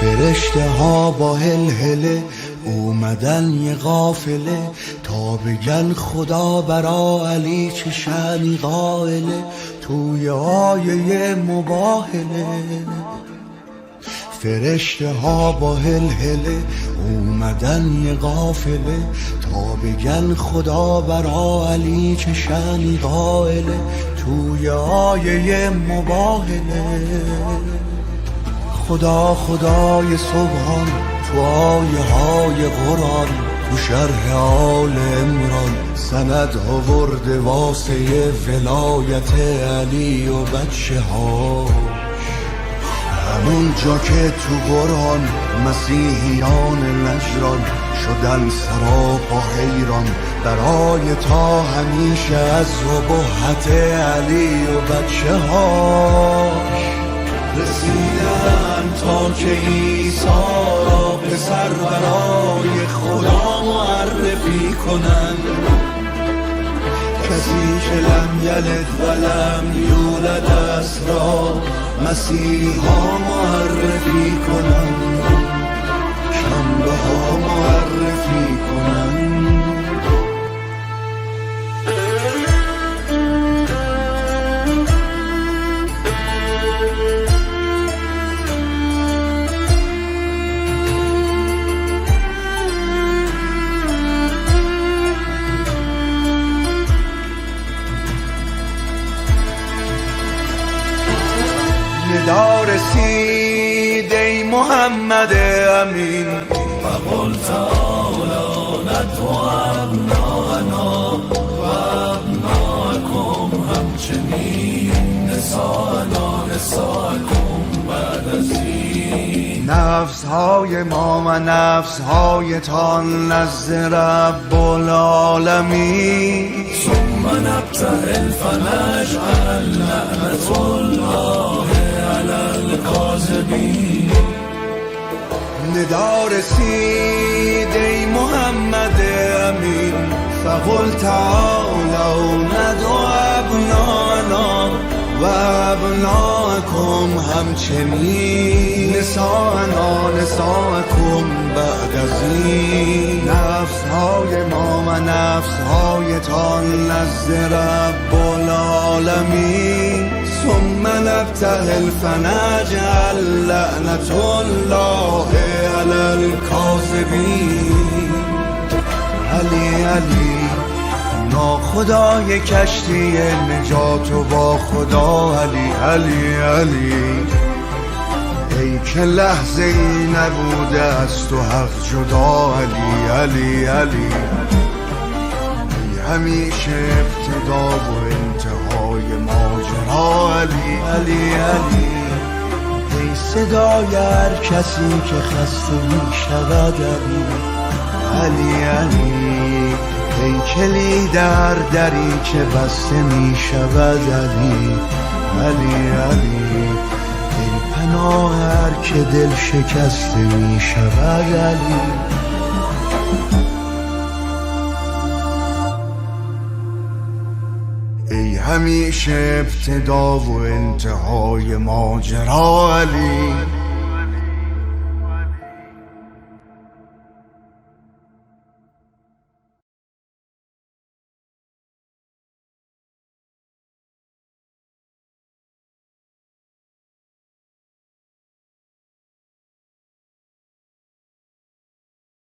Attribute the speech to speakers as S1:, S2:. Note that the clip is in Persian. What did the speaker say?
S1: فرشته ها با هلهله اومدن یه قافله تا بگن خدا برا علی چه شأنی قائله توی آیه مباهله. فرشته ها با هلهله اومدن یه قافله تا بگن خدا برا علی چه شأنی قائله توی آیه مباهله. خدا خدای سبحان تو آیه های قرآن تو شرح آل عمران سند آورده واسه ولایت علی و بچه ها. همون جا که تو قرآن مسیحیان نجران شدن سراپا حیران برای تا همیشه از ابهت علی و بچه هاش رسیدن تا که عیسی را پسر برای خدا معرفی کنن. کسی که لم یلد ولم یولد است را مسیحا معرفی کنن، شنبه ها معرفی کنن. ندا رسید ای محمد امین
S2: فقل تعالی ندعو ابناءنا و ابناءکم همچنین نساءنا نساءکم بعد از این.
S1: نفس های ما و نفس های تان نزد رب العالمین
S2: ثم نبتهل فنجعل لعنة الله علی الکاذبین.
S1: ندا رسید ای محمد امین فقل تعالوا ندعو ابناءنا و ابناءکم همچنین نساءنا نساءکم بعد از این. نفس های ما و نفس های تان نزد رب العالمین ثم نبتهل فنجعل لعنة الله علی الکاذبین. علی علی ناخدای کشتی نجات و با خدا علی علی علی. ای که لحظه ای نبوده از تو حق جدا علی علی علی. ای همیشه ابتدا و انتهای ماجرا علی علی علی. ای صدای هر کسی که خسته می شود علی علی علی. ای کلید هر دری که بسته می شود علی علی علی. ای پناه هر که دل شکسته می شود علی. ای همیشه ابتدا و انتهای ماجرا علی.